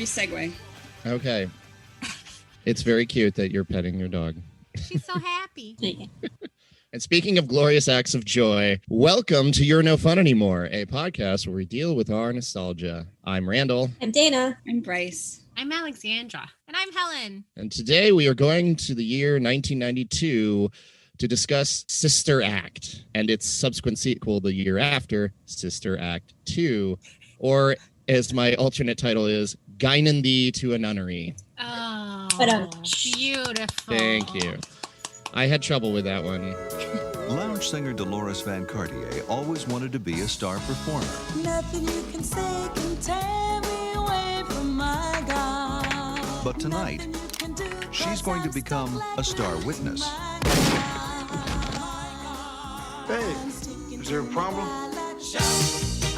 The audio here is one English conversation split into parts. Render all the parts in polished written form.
Re-segue. Okay. It's very cute that you're petting your dog. She's so happy. And speaking of glorious acts of joy, welcome to You're No Fun Anymore, a podcast where we deal with our nostalgia. I'm Randall. I'm Dana. I'm Bryce. I'm Alexandra. And I'm Helen. And today we are going to the year 1992 to discuss Sister Act and its subsequent sequel the year after, Sister Act 2, or as my alternate title is, Guinan Thee to a Nunnery. Oh, Ba-dum. beautiful. Thank you. I had trouble with that one. Lounge singer Dolores Van Cartier always wanted to be a star performer. Nothing you can say can tear me away from my God. But tonight, she's going to become a star witness. Hey, is there a problem?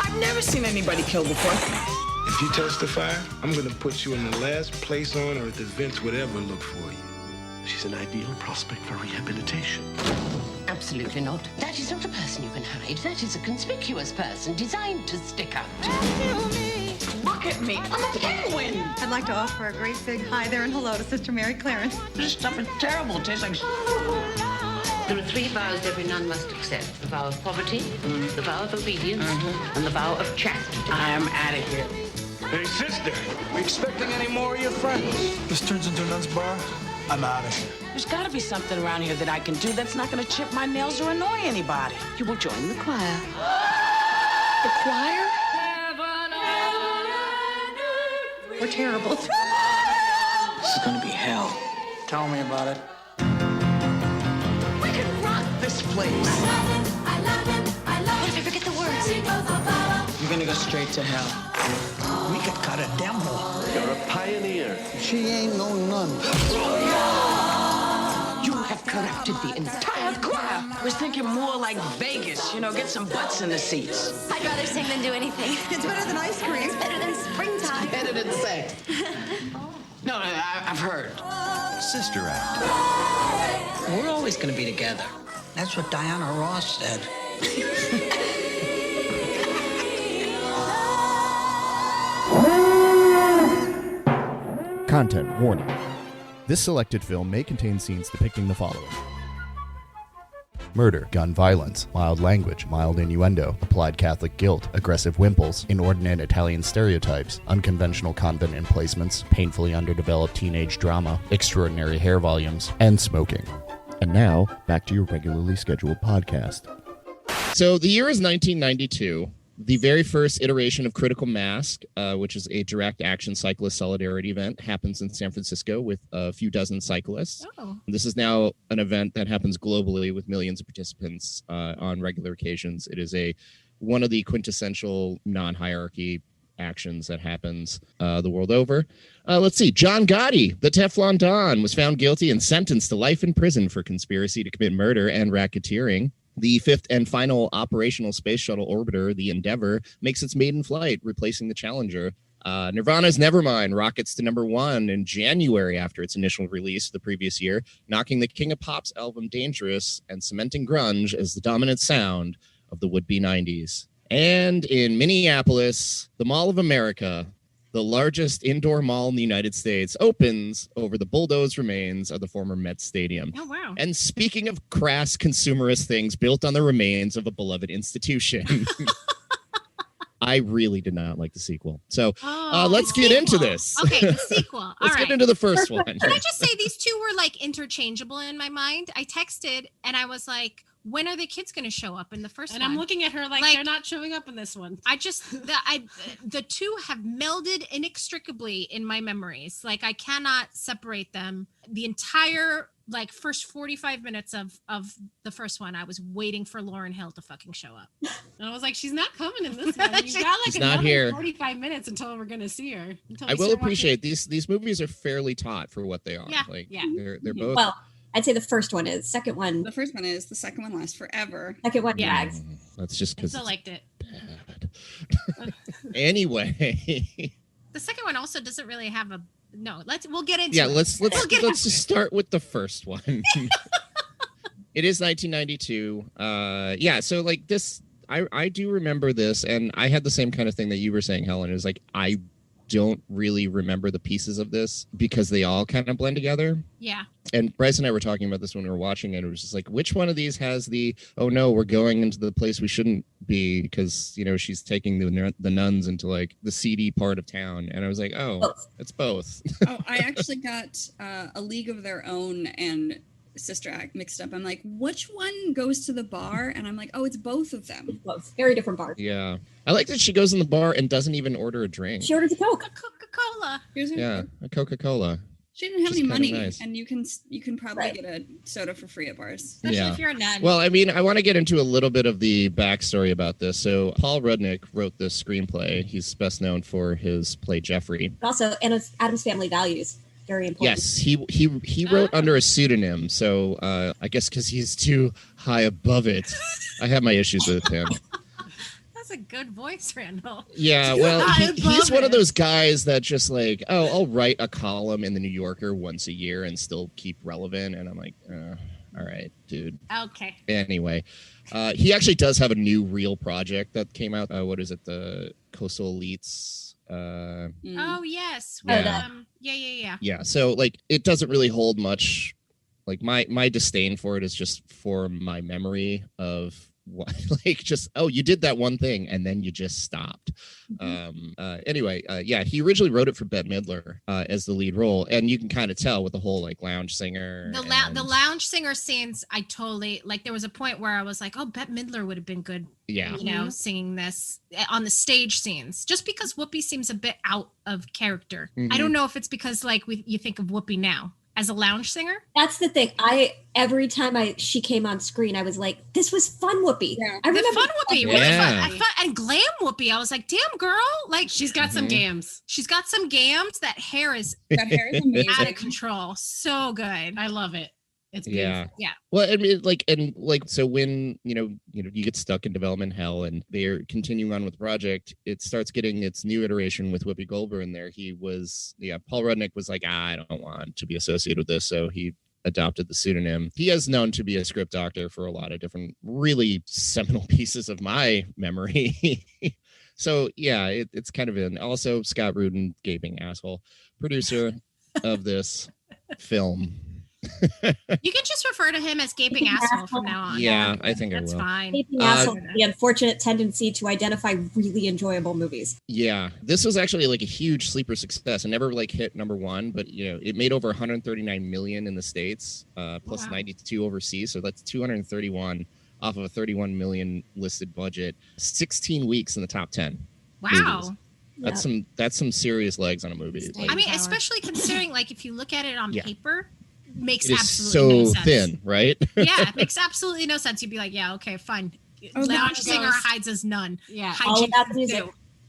I've never seen anybody killed before. If you testify, I'm gonna put you in the last place on earth that Vince would ever look for you. She's an ideal prospect for rehabilitation. Absolutely not. That is not a person you can hide. That is a conspicuous person designed to stick out. Look at me. I'm a penguin. I'd like to offer a great big hi there and hello to Sister Mary Clarence. This stuff is terrible. It tastes like... There are 3 vows every nun must accept. The vow of poverty, the vow of obedience, and the vow of chastity. I am out of here. Hey, sister, we expecting any more of your friends? This turns into a nun's bar. I'm out of here. There's got to be something around here that I can do that's not going to chip my nails or annoy anybody. You will join the choir. The choir? We're terrible. This is gonna be hell. Tell me about it. We can rock this place. I love him. What if I forget the words? You're going to go straight to hell. We could cut a demo. You're a pioneer. She ain't no nun. You have corrupted the entire choir. I was thinking more like Vegas, get some butts in the seats. I'd rather sing than do anything. It's better than ice cream. It's better than springtime. Better than sex. No, I've heard. Sister Act. We're always going to be together. That's what Diana Ross said. Content warning. This selected film may contain scenes depicting the following: murder, gun violence, mild language, mild innuendo, applied Catholic guilt, aggressive wimples, inordinate Italian stereotypes, unconventional convent emplacements, painfully underdeveloped teenage drama, extraordinary hair volumes, and smoking. And now, back to your regularly scheduled podcast. So the year is 1992. The very first iteration of Critical Mass, which is a direct action cyclist solidarity event, happens in San Francisco with a few dozen cyclists. Oh. This is now an event that happens globally with millions of participants on regular occasions. It is one of the quintessential non-hierarchy actions that happens the world over. Let's see. John Gotti, the Teflon Don, was found guilty and sentenced to life in prison for conspiracy to commit murder and racketeering. The 5th and final operational space shuttle orbiter, the Endeavour, makes its maiden flight, replacing the Challenger. Nirvana's Nevermind rockets to #1 in January after its initial release the previous year, knocking the King of Pop's album Dangerous and cementing grunge as the dominant sound of the would-be 90s. And in Minneapolis, the Mall of America, the largest indoor mall in the United States, opens over the bulldozed remains of the former Mets Stadium. Oh, wow. And speaking of crass consumerist things built on the remains of a beloved institution, I really did not like the sequel. So let's get into this. Okay, the sequel. All Let's right. get into the first one. Can I just say these two were like interchangeable in my mind? I texted and I was like, when are the kids going to show up in the first one? And I'm looking at her like they're not showing up in this one. The two have melded inextricably in my memories. Like I cannot separate them. The entire first 45 minutes of the first one, I was waiting for Lauryn Hill to fucking show up. And I was like, she's not coming in this one. You've got She's another not here. 45 minutes until we're going to see her. I will appreciate these movies are fairly taut for what they are. Yeah. They're both. Well, I'd say the first one is. Second one. The first one is. The second one lasts forever. Second one drags. That's just because I still liked it. Anyway. The second one also doesn't really have a we'll get into it. Yeah, let's just start with the first one. It is 1992. So this I do remember this, and I had the same kind of thing that you were saying, Helen. Is like I don't really remember the pieces of this because they all kind of blend together. Yeah. And Bryce and I were talking about this when we were watching it. It was just like, which one of these has the, oh no, we're going into the place we shouldn't be because, you know, she's taking the nuns into like the seedy part of town. And I was like, oh, it's both. Oh, I actually got A League of Their Own and Sister Act mixed up. I'm like, which one goes to the bar? And I'm like, oh, it's both of them. Both. Very different bars. Yeah. I like that she goes in the bar and doesn't even order a drink. She orders a Coke. A Coca-Cola. A Coca-Cola. She didn't have Which any is money, kinda nice. and you can probably get a soda for free at bars. Especially if you're a nun. Well, I mean, I want to get into a little bit of the backstory about this. So Paul Rudnick wrote this screenplay. He's best known for his play Jeffrey. Also, and it's Adam's Family Values. Very important. Yes, he wrote under a pseudonym. So I guess because he's too high above it, I have my issues with him. That's a good voice, Randall. Yeah, well, he's one of those guys that just like, oh, I'll write a column in the New Yorker once a year and still keep relevant. And I'm like, all right, dude. Okay. Anyway, he actually does have a new real project that came out. What is it? The Coastal Elites. Oh, yes. Yeah. Yeah. Yeah. So like, it doesn't really hold much. Like my disdain for it is just for my memory of what, like, just, oh, you did that one thing and then you just stopped. Anyway, he originally wrote it for Bette Midler as the lead role, and you can kind of tell with the whole like lounge singer. The lounge singer scenes, I totally like. There was a point where I was like, oh, Bette Midler would have been good. Yeah, you know, singing this on the stage scenes, just because Whoopi seems a bit out of character. I don't know if it's because like you think of Whoopi now as a lounge singer. That's the thing. Every time she came on screen, I was like, this was fun Whoopi. Yeah. I remember fun Whoopi, really fun. And glam Whoopi. I was like, damn girl, like she's got some gams. She's got some gams. That hair is amazing. Out of control. So good. I love it. It's beautiful. Yeah. Well, I mean, so when you get stuck in development hell and they're continuing on with the project, it starts getting its new iteration with Whoopi Goldberg in there. Paul Rudnick was like, I don't want to be associated with this, so he adopted the pseudonym. He is known to be a script doctor for a lot of different really seminal pieces of my memory. So yeah, it's kind of in. Also, Scott Rudin, gaping asshole, producer of this film. You can just refer to him as gaping asshole from now on. Yeah, I think that's I will. Fine. Gaping asshole, the unfortunate tendency to identify really enjoyable movies. Yeah, this was actually like a huge sleeper success. It never like hit number one, but it made over 139 million in the States, plus 92 overseas. So that's 231 off of a 31 million listed budget. 16 weeks in the top 10. Wow. Movies. That's some serious legs on a movie. Like, I mean, especially considering like if you look at it on paper. Makes it is absolutely no so sense. Thin, right? Yeah, it makes absolutely no sense. You'd be like, yeah, okay, fine. Lounge singer hides as none. Yeah, all about the music.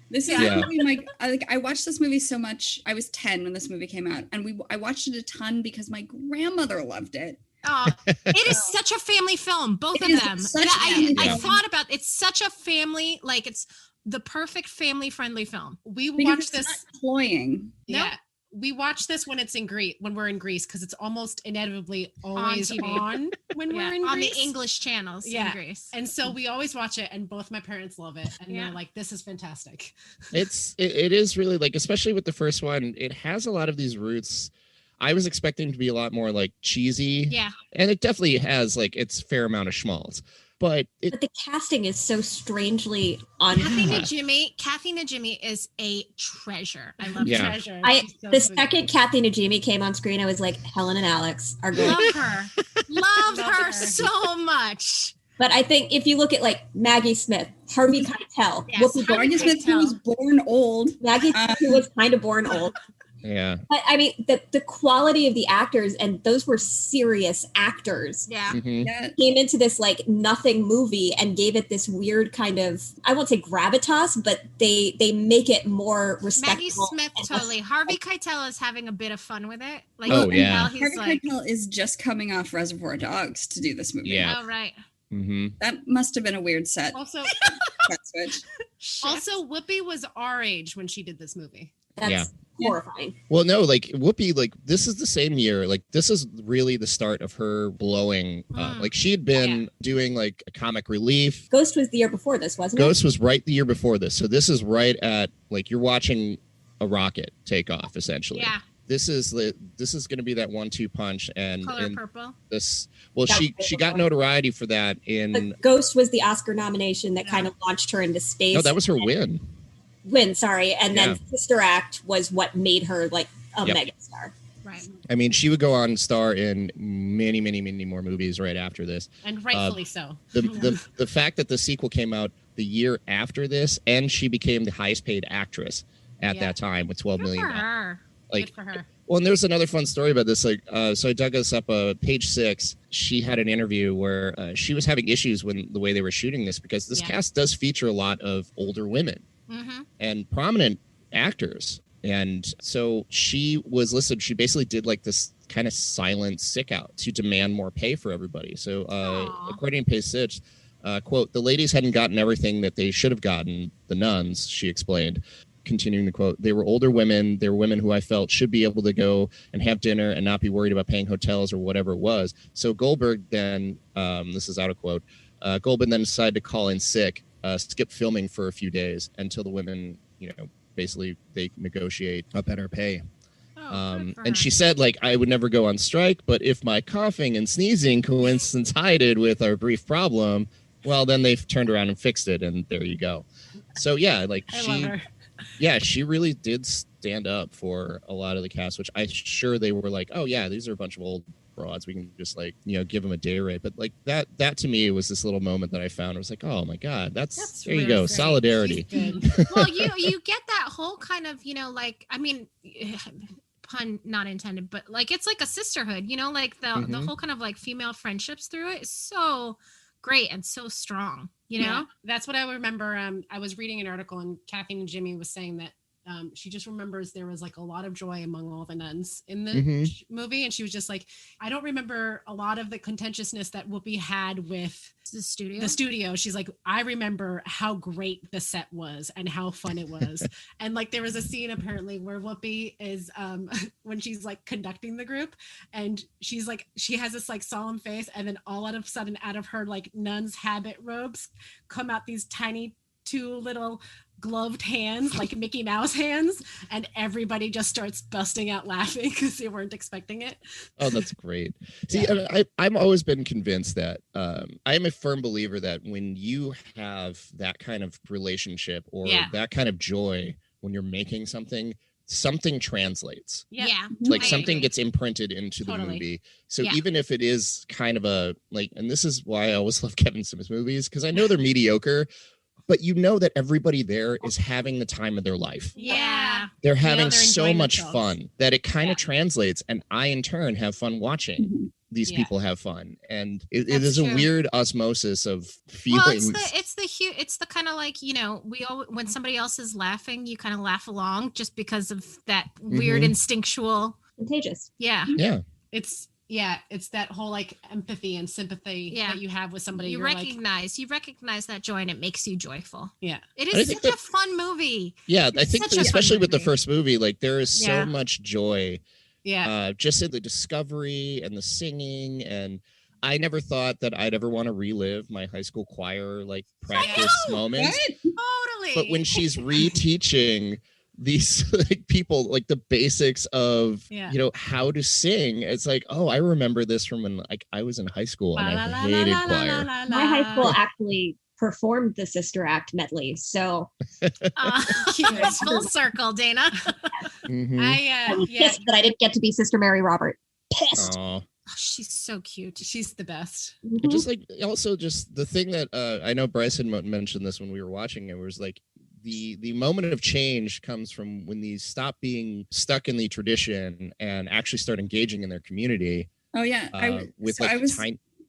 This is a movie. I watched this movie so much. I was 10 when this movie came out, and I watched it a ton because my grandmother loved it. Oh, it is such a family film, both of them. I thought about it's such a family, like it's the perfect family friendly film. We watched this not cloying. Yeah. We watch this when it's in Greece, when we're in Greece, because it's almost inevitably always on when we're in Greece. On the English channels in Greece. And so we always watch it, and both my parents love it. And they're like, this is fantastic. It is really like, especially with the first one, it has a lot of these roots. I was expecting to be a lot more like cheesy. Yeah. And it definitely has like its fair amount of schmaltz. But the casting is so strangely on. Kathy Najimy is a treasure. I love treasure. The second Kathy Najimy came on screen, I was like, Helen and Alex are good. Love her so much. But I think if you look at like Maggie Smith, Harvey Keitel, Maggie Smith, who was born old. Maggie Smith, who was kind of born old. Yeah. But I mean, the quality of the actors, and those were serious actors. Yeah. Came into this like nothing movie and gave it this weird kind of, I won't say gravitas, but they make it more respectful. Maggie Smith, totally. Harvey Keitel is having a bit of fun with it. Like, Harvey Keitel is just coming off Reservoir Dogs to do this movie. Yeah. Oh, right. Mm-hmm. That must have been a weird set. Also, switch. Also, Whoopi was our age when she did this movie. That's horrifying. Well, no, like Whoopi, like this is the same year. Like this is really the start of her blowing up. Like she had been doing like a comic relief. Ghost was the year before this, wasn't it? Ghost was right the year before this. So this is right at like you're watching a rocket take off, essentially. Yeah. This is going to be that 1-2 punch, and Color Purple. She got notoriety for that in The Ghost was the Oscar nomination that kind of launched her into space. No, that was her win. Sorry, and then Sister Act was what made her like a megastar. Right. I mean, she would go on and star in many, many, many more movies right after this, and rightfully so. The fact that the sequel came out the year after this, and she became the highest paid actress at that time with $12 million. For her. Like, good for her. Well, and there's another fun story about this. Like, so I dug this up. Page 6. She had an interview where she was having issues when the way they were shooting this, because this cast does feature a lot of older women and prominent actors. And so she was listed. She basically did like this kind of silent sick out to demand more pay for everybody. So according to Page 6, quote, "The ladies hadn't gotten everything that they should have gotten, the nuns," she explained. Continuing the quote, "They were older women. They were women who I felt should be able to go and have dinner and not be worried about paying hotels or whatever it was." So Goldberg then, this is out of quote, Goldberg then decided to call in sick, skip filming for a few days until the women, basically they negotiate a better pay. And she said, like, "I would never go on strike, but if my coughing and sneezing coincided with our brief problem, well, then they've turned around and fixed it, and there you go." So yeah, like she really did stand up for a lot of the cast, which I'm sure they were like, "Oh yeah, these are a bunch of old broads. We can just like, give them a day rate." But like that to me was this little moment that I found. I was like, "Oh my God, that's there you go. Great. Solidarity." Well, you get that whole kind of, like, I mean, pun not intended, but like, it's like a sisterhood, like the whole kind of like female friendships through it is so great and so strong, Yeah, that's what I remember. I was reading an article, and Kathy Najimy was saying that she just remembers there was like a lot of joy among all the nuns in the movie, and she was just like, I don't remember a lot of the contentiousness that Whoopi had with the studio. She's like, I remember how great the set was and how fun it was. And like, there was a scene apparently where Whoopi is when she's like conducting the group, and she's like, she has this like solemn face, and then all of a sudden out of her like nun's habit robes come out these tiny 2 little gloved hands, like Mickey Mouse hands, and everybody just starts busting out laughing because they weren't expecting it. Oh, that's great. See, I've always been convinced that I am a firm believer that when you have that kind of relationship or that kind of joy when you're making something translates. Like something gets imprinted into the movie. So even if it is kind of a like, and this is why I always love Kevin Smith movies, because I know they're mediocre, but that everybody there is having the time of their life. Yeah. They're having so much fun that it kind of translates. And I, in turn, have fun watching these people have fun. And it is a weird osmosis of feelings. Well, it's the kind of like, when somebody else is laughing, you kind of laugh along just because of that weird instinctual. Contagious. Yeah. Yeah. It's that whole like empathy and sympathy that you have with somebody. You recognize that joy, and it makes you joyful. Yeah. It is such a fun movie. Yeah. I think especially with the first movie, like there is so much joy. Yeah. Just in the discovery and the singing. And I never thought that I'd ever want to relive my high school choir like practice moments. Totally. But when she's reteaching these like people like the basics of how to sing, it's like, oh, I remember this from when like I was in high school and I hated choir. My high school actually performed the Sister Act medley, so full circle, Dana. I was pissed that I didn't get to be Sister Mary Robert. Pissed. Oh, she's so cute. She's the best. Just like also just the thing that I know Bryce had mentioned this when we were watching it, was like the moment of change comes from when these stop being stuck in the tradition and actually start engaging in their community. Oh yeah.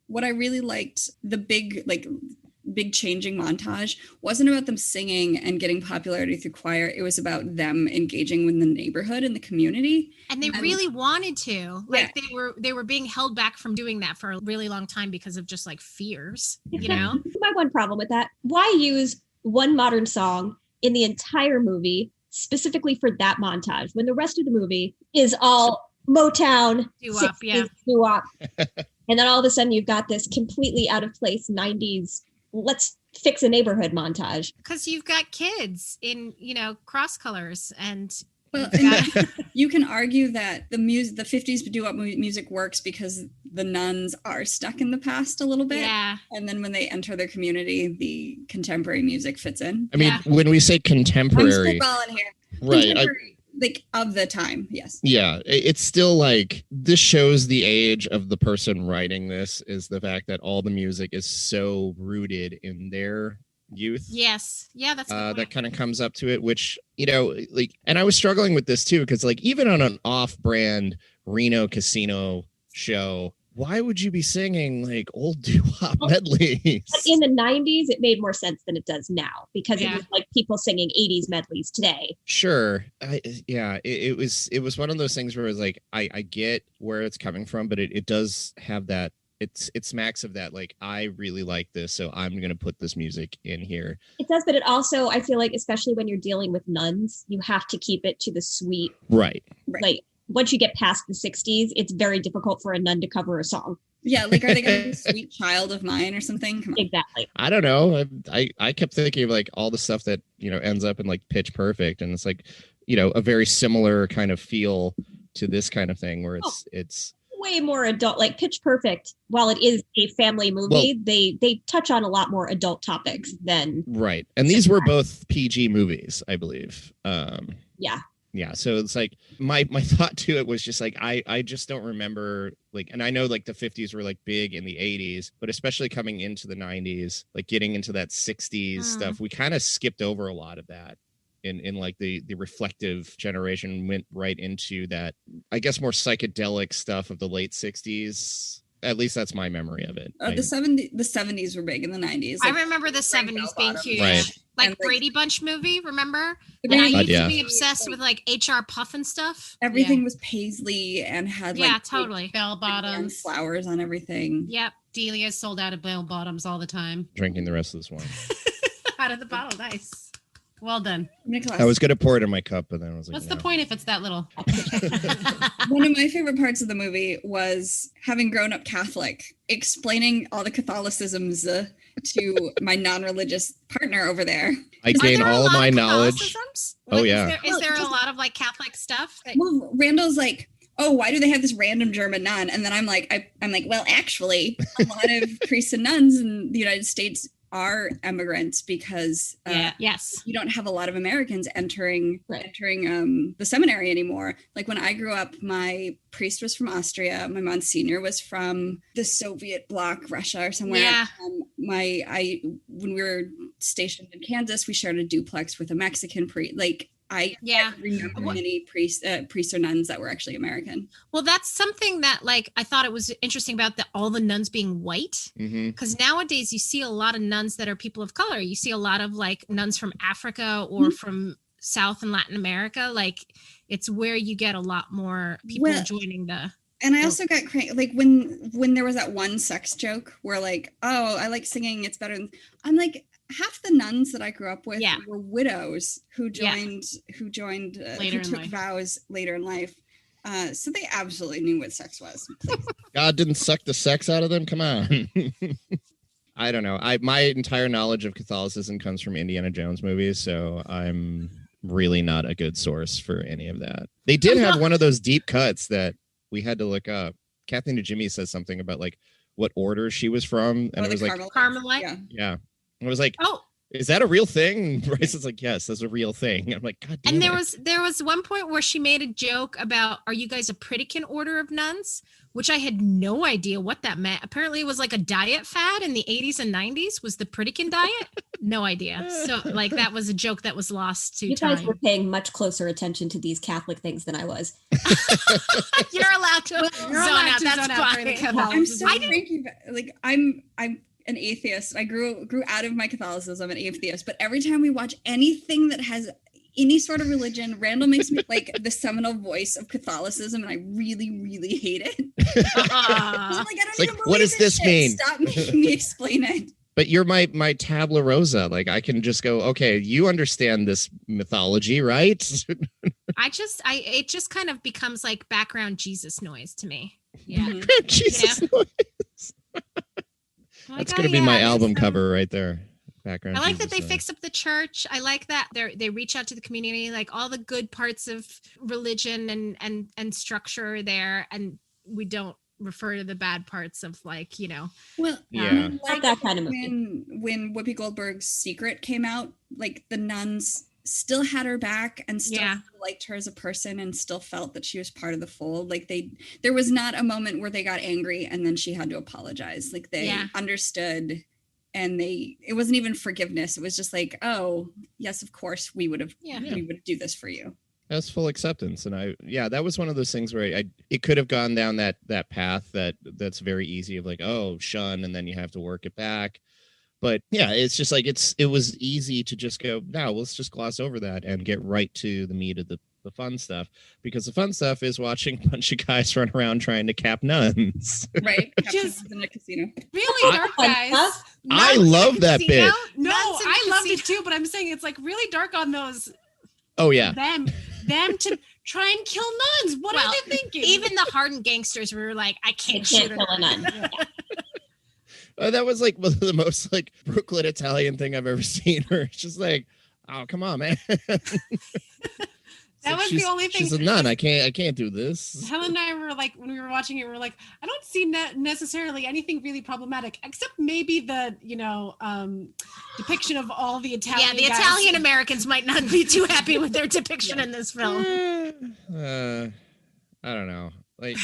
What I really liked, the big changing montage wasn't about them singing and getting popularity through choir. It was about them engaging with the neighborhood and the community. And they really wanted to. Like they were being held back from doing that for a really long time because of just like fears, My one problem with that, why use one modern song in the entire movie specifically for that montage when the rest of the movie is all Motown, doo-wop, and then all of a sudden you've got this completely out of place 90s let's fix a neighborhood montage. Because you've got kids in, cross colors and Well, you can argue that the 50s doo-wop music works because the nuns are stuck in the past a little bit. Yeah. And then when they enter their community, the contemporary music fits in. I mean, when we say contemporary, I'm spitballing here. Right. Like of the time, yes. Yeah, it's still like this shows the age of the person writing this is the fact that all the music is so rooted in their youth. Yes. Yeah, that's that kind of comes up to it, which, you know, like, and I was struggling with this too, because like even on an off-brand Reno casino show, why would you be singing like old doo-wop medleys? In the 90s, it made more sense than it does now because it was like people singing 80s medleys today. Sure. It was one of those things where it was like, I get where it's coming from, but it does have that. It smacks of that, like, I really like this, so I'm going to put this music in here. It does, but it also, I feel like, especially when you're dealing with nuns, you have to keep it to the sweet. Right. Like, once you get past the 60s, it's very difficult for a nun to cover a song. Yeah, like, are they going to be Sweet Child of Mine or something? Come on. Exactly. I don't know. I kept thinking of, like, all the stuff that, you know, ends up in, like, Pitch Perfect, and it's, like, you know, a very similar kind of feel to this kind of thing where it's way more adult. Like Pitch Perfect, while it is a family movie, they touch on a lot more adult topics than right. And these were both PG movies, I believe. Yeah, so it's like my thought to it was just like I just don't remember, like, and I know like the 50s were like big in the 80s, but especially coming into the 90s, like getting into that 60s stuff, we kind of skipped over a lot of that. In like the reflective generation went right into that, I guess, more psychedelic stuff of the late 60s. At least that's my memory of it. The 70s were big in the 90s. Like, I remember the 70s being huge. Right. Like Brady Bunch movie, remember? And I used to be obsessed with like HR Puff and stuff. Everything was paisley and had like totally bell bottoms, flowers on everything. Yep. Delia sold out of bell bottoms all the time. Drinking the rest of this wine. Out of the bottle, nice. Well done. I was going to pour it in my cup, but then I was like, what's the point if it's that little? One of my favorite parts of the movie was having grown up Catholic, explaining all the Catholicisms to my non-religious partner over there. I gain all of my knowledge. Like, oh, yeah. Is there a lot of like Catholic stuff? Well, Randall's like, oh, why do they have this random German nun? And then I'm like, well, actually, a lot of priests and nuns in the United States are immigrants because you don't have a lot of Americans entering the seminary anymore. Like when I grew up, my priest was from Austria. My Monsignor was from the Soviet bloc, Russia or somewhere. Yeah. When we were stationed in Kansas, we shared a duplex with a Mexican priest. Like I remember many priests or nuns that were actually American. Well, that's something that like I thought it was interesting about all the nuns being white, because nowadays you see a lot of nuns that are people of color. You see a lot of like nuns from Africa or from South and Latin America. Like it's where you get a lot more people joining the. And I also got crazy, like when there was that one sex joke where like, oh, I like singing, it's better. I'm like, half the nuns that I grew up with were widows who took vows later in life. So they absolutely knew what sex was. God didn't suck the sex out of them. Come on. I don't know. My entire knowledge of Catholicism comes from Indiana Jones movies, so I'm really not a good source for any of that. They did have one of those deep cuts that we had to look up. Kathy Najimy says something about like what order she was from, and it was like Carmelite. Yeah. I was like, oh, is that a real thing? Bryce is like, yes, that's a real thing. I'm like, God damn And it. there was one point where she made a joke about, are you guys a Pritikin order of nuns? Which I had no idea what that meant. Apparently it was like a diet fad in the 80s and 90s was the Pritikin diet. No idea. So like that was a joke that was lost to time. You guys were paying much closer attention to these Catholic things than I was. You're allowed to zone out. That's fine. I'm so cranky. Like I'm an atheist. I grew out of my Catholicism, an atheist, but every time we watch anything that has any sort of religion, Randall makes me like the seminal voice of Catholicism, and I really, really hate it. I'm like, I don't even what does this mean? Stop making me explain it. But you're my tabula rosa. Like I can just go, okay, you understand this mythology, right? It just kind of becomes like background Jesus noise to me. Yeah. Jesus noise. That's going to be my album cover right there. background. I like that they fix up the church. I like that they reach out to the community, like all the good parts of religion and structure there, and we don't refer to the bad parts of, like, you know. Well, yeah, like that kind of movie. When Whoopi Goldberg's Secret came out, like the nuns still had her back and still liked her as a person and still felt that she was part of the fold. Like there was not a moment where they got angry and then she had to apologize. Like they understood, and it wasn't even forgiveness. It was just like, oh yes, of course we would do this for you. That's full acceptance. And that was one of those things where it could have gone down that path that's very easy of like, oh, shun, and then you have to work it back. But yeah, it's just like it was easy to just go, no, let's just gloss over that and get right to the meat of the fun stuff, because the fun stuff is watching a bunch of guys run around trying to cap nuns. Right. Just in a casino. Really dark, guys. I love that bit. No, I loved it too, but I'm saying it's like really dark on those. Oh yeah. Them to try and kill nuns. What are they thinking? Even the hardened gangsters were like, I can't shoot kill a nun. That was like one of the most like Brooklyn Italian thing I've ever seen. Where it's just like, oh, come on, man. That was the only thing. She's a nun. I can't do this. Helen and I were like, when we were watching it, we were like, I don't see necessarily anything really problematic, except maybe the, depiction of all the Italian. Yeah, the guys. Italian Americans might not be too happy with their depiction in this film. I don't know. Like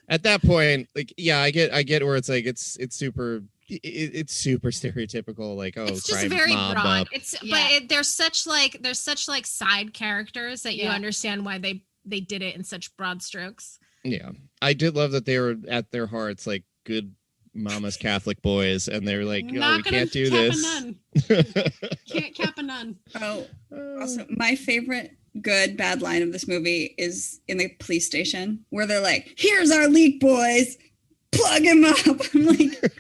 at that point, like, yeah, I get where it's like it's super. It's super stereotypical, like, oh, it's just crime, very mob broad. up. But there's such like side characters that you understand why they did it in such broad strokes. Yeah, I did love that they were at their hearts like good mama's Catholic boys, and they're like, oh, we can't do this. Can't cap a nun. Oh, also my favorite bad line of this movie is in the police station where they're like, "Here's our leak, boys. Plug him up." I'm like,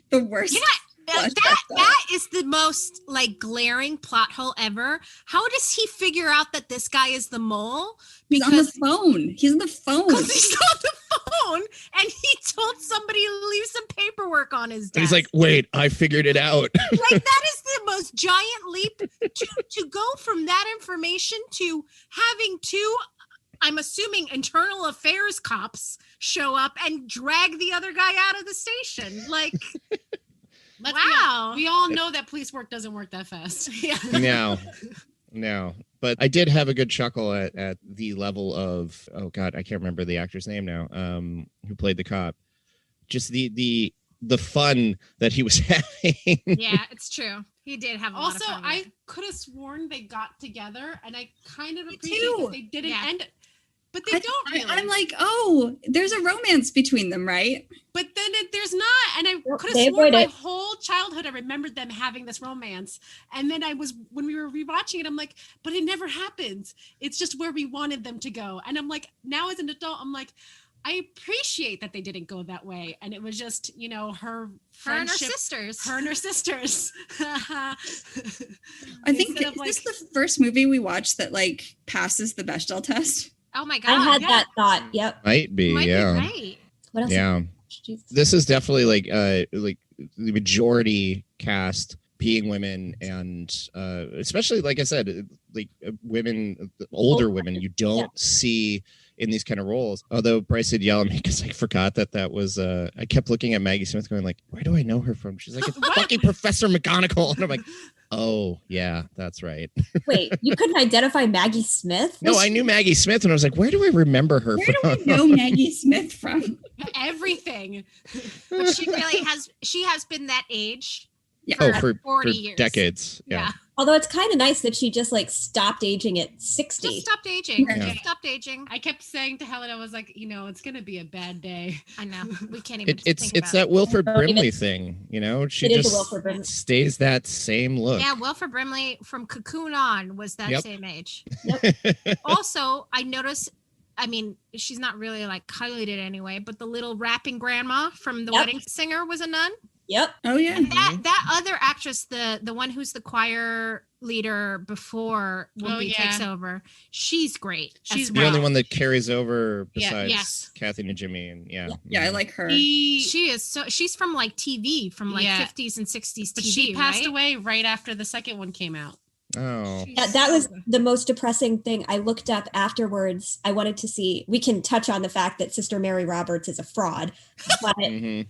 the worst. Yeah, that is the most like glaring plot hole ever. How does he figure out that this guy is the mole? Because he's on the phone. He's on the phone. Because he's on the phone, and he told somebody to leave some paperwork on his desk. And he's like, "Wait, I figured it out." Like, that is the most giant leap to go from that information to having two, I'm assuming, internal affairs cops show up and drag the other guy out of the station. Like, wow. We all know that police work doesn't work that fast. Yeah. No. But I did have a good chuckle at the level of, oh God, I can't remember the actor's name now, who played the cop. Just the fun that he was having. Yeah, it's true. He did have a lot of fun. Also, I could have sworn they got together, and I kind of appreciate that they didn't end. But they don't really. I'm like, oh, there's a romance between them, right? But then there's not. And I could have sworn my whole childhood I remembered them having this romance. And then when we were rewatching it, I'm like, but it never happens. It's just where we wanted them to go. And I'm like, now as an adult, I'm like, I appreciate that they didn't go that way. And it was just, her and her sisters. Her and her sisters. I think is this the first movie we watched that like passes the Bechdel test? Oh my God. I had that thought. Yep. Might be, yeah. Be right. What else? Yeah. This is definitely like the majority cast being women, and especially, like I said, like women, older women you don't see in these kind of roles. Although Bryce did yell at me because I forgot that was I kept looking at Maggie Smith going like, where do I know her from? She's like, it's fucking Professor McGonagall. And I'm like, oh yeah, that's right. Wait, you couldn't identify Maggie Smith? No, I knew Maggie Smith, and I was like, where do I remember her from? Where do we know Maggie Smith from? Everything. But she really has been that age. Yeah. For 40 years. Decades. Yeah. Although it's kind of nice that she just like stopped aging at 60. Just stopped aging. Yeah. Just stopped aging. I kept saying to Helen, I was like, it's going to be a bad day. I know. We can't even It's that Wilford Brimley thing, She just stays that same look. Yeah, Wilford Brimley from Cocoon on was that same age. Yep. Also, I noticed, I mean, she's not really like highlighted anyway, but the little rapping grandma from The Wedding Singer was a nun. Yep. Oh yeah. And that other actress, the one who's the choir leader before Whoopi takes over, she's great. She's the only one that carries over besides Yes. Kathy Najimy, and yeah, I like her. She is she's from like TV, from like 50s and 60s TV. But she passed right? away right after the second one came out. Oh. Yeah, that was the most depressing thing. I looked up afterwards. I wanted to see, we can touch on the fact that Sister Mary Roberts is a fraud, but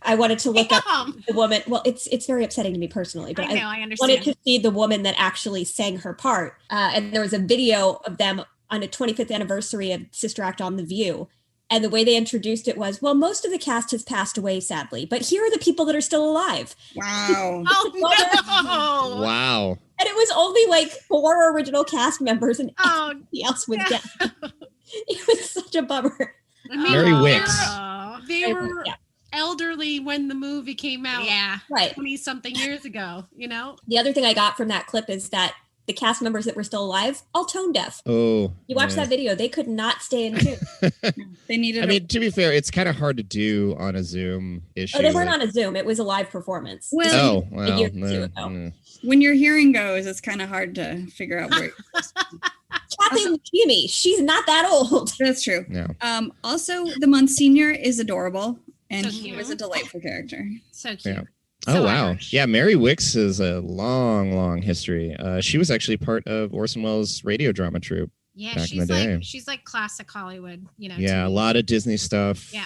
I wanted to look up the woman. Well, it's very upsetting to me personally, but I understand. wanted to see the woman that actually sang her part. And there was a video of them on a 25th anniversary of Sister Act on The View. And the way they introduced it was, well, most of the cast has passed away, sadly, but here are the people that are still alive. Wow. Oh, no. Wow. And it was only like 4 original cast members and everybody else was dead. It was such a bummer. I mean, Mary Wicks. They were elderly when the movie came out. Yeah. Right. 20-something years ago, The other thing I got from that clip is that the cast members that were still alive, all tone deaf. Oh. You watch that video, they could not stay in tune. They needed I mean, to be fair, it's kind of hard to do on a Zoom issue. Oh, they weren't on a Zoom. It was a live performance. Well, a year or two ago. When your hearing goes, it's kind of hard to figure out where. Kathy Najimy, she's not that old. That's true. No. Also, the Monsignor is adorable, and So he cute. was a delightful character. So cute. Yeah. So Oh, wow. Irish. Yeah, Mary Wicks is a long history. She was actually part of Orson Welles' radio drama troupe. Yeah, back in the day. she's like classic Hollywood, Yeah, TV. a lot of Disney stuff Yeah.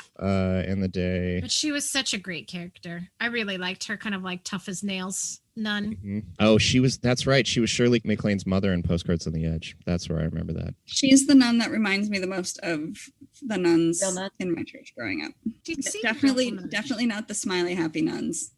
in the day. But she was such a great character. I really liked her, kind of like tough as nails nun. Mhm. Oh, that's right. She was Shirley MacLaine's mother in Postcards on the Edge. That's where I remember that. She's the nun that reminds me the most of the nuns in my church growing up. Definitely not the smiley, happy nuns.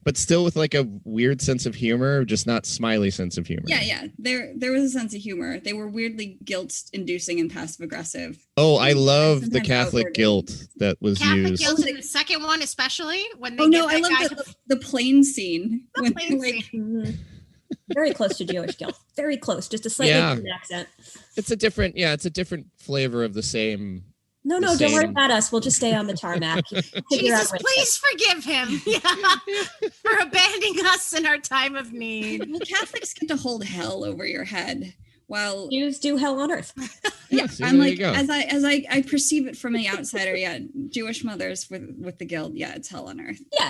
But still with like a weird sense of humor, just not smiley sense of humor. Yeah. There was a sense of humor. They were weirdly guilt-inducing and passive-aggressive. Oh, I love the Sometimes Catholic outward. guilt that was Catholic used. guilt in the second one, especially when they Oh no, get I that love guy the plane scene. when plane like, scene. Very close to Jewish guilt. Very close. Just a slightly Yeah. different accent. It's a different flavor of the same. No, the don't worry same- about us. We'll just stay on the tarmac. Figure Jesus, out what- please forgive him for abandoning us in our time of need. Well, Catholics get to hold hell over your head, while Jews do hell on earth. Yeah, See, I'm there you like go. as I perceive it from the outsider. Yeah, Jewish mothers with the guild. Yeah, it's hell on earth. Yeah,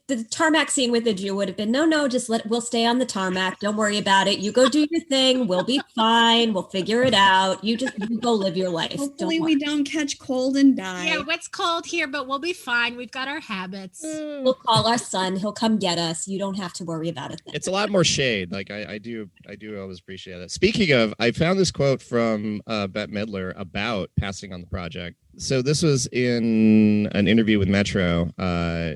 the tarmac scene with the Jew would have been no, just we'll stay on the tarmac. Don't worry about it. You go do your thing. We'll be fine. We'll figure it out. You go live your life. Hopefully we don't catch cold and die. Yeah, it's cold here, but we'll be fine. We've got our habits. We'll call our son. He'll come get us. You don't have to worry about it. It's a lot more shade. Like I do always appreciate that. Speaking of, I found this quote from Bette Midler about passing on the project. So this was in an interview with Metro.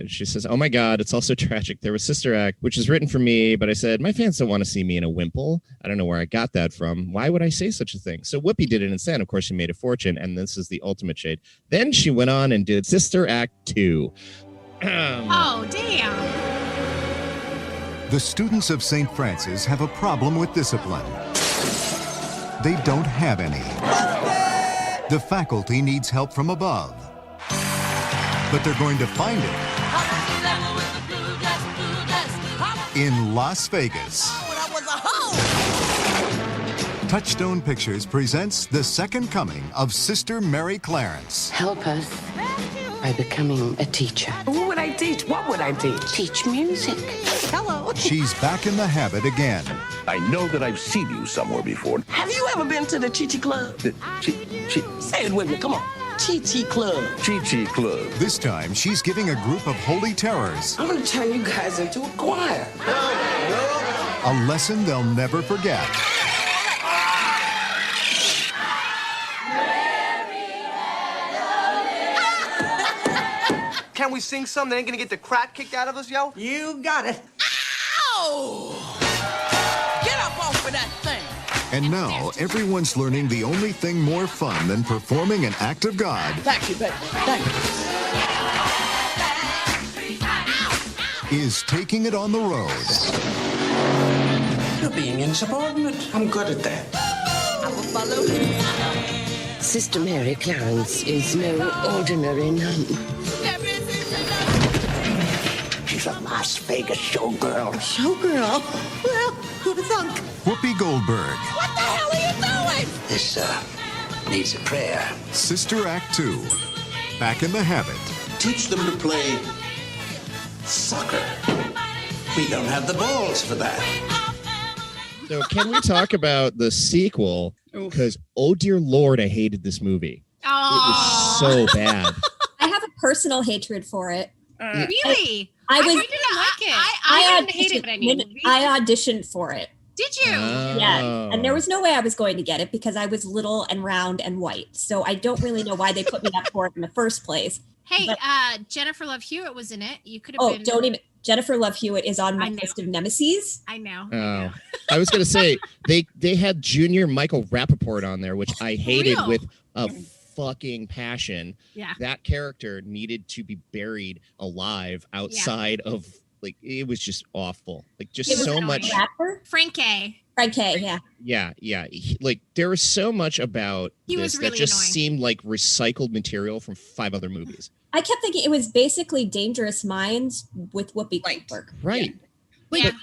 She says, "Oh my God, it's all so tragic. There was Sister Act, which is written for me, but I said, my fans don't want to see me in a wimple. I don't know where I got that from. Why would I say such a thing? So Whoopi did it instead. Of course, she made a fortune, and this is the ultimate shade. Then she went on and did Sister Act 2. Oh, damn. The students of St. Francis have a problem with discipline. They don't have any. The faculty needs help from above. But they're going to find it in Las Vegas. Touchstone Pictures presents the second coming of Sister Mary Clarence. Help us by becoming a teacher. Who would I teach? What would I teach? Teach music. Hello. She's back in the habit again. I know that I've seen you somewhere before. Have you ever been to the Chi-Chi Club? Say it with me, come on. Chi-Chi Club. Chi-Chi Club. This time, she's giving a group of holy terrors I'm gonna turn you guys into a choir. a lesson they'll never forget. Can we sing something that ain't gonna get the crap kicked out of us, yo? You got it. Ow! Get up off of that thing. And now, everyone's learning the only thing more fun than performing an act of God Thank you, baby. Thank you. is taking it on the road. You're being insubordinate. I'm good at that. I will follow you. Sister Mary Clarence is no ordinary nun. She's a Las Vegas showgirl. Showgirl? Well, who'd have thunk? Whoopi Goldberg. What the hell are you doing? This, needs a prayer. Sister Act 2. Back in the Habit. Teach them to play soccer. We don't have the balls for that. So can we talk about the sequel? Because, oh dear Lord, I hated this movie. Oh. It was so bad. I have a personal hatred for it. Really? I didn't like it. I didn't hate it, but I mean, I auditioned for it. Did you? Yeah. And there was no way I was going to get it because I was little and round and white. So I don't really know why they put me up for it in the first place. Hey, but, Jennifer Love Hewitt was in it. You could have been. Oh, don't even. Jennifer Love Hewitt is on my list of nemesis. I know. Oh, I was going to say they had Junior Michael Rappaport on there, which I hated with a fucking passion. Yeah. That character needed to be buried alive outside of, like, it was just awful. Like, just so much. Frank K. Yeah. Like, there was so much about this really that just annoying. seemed like recycled material from 5 other movies. I kept thinking it was basically Dangerous Minds with Whoopi Goldberg. Right. But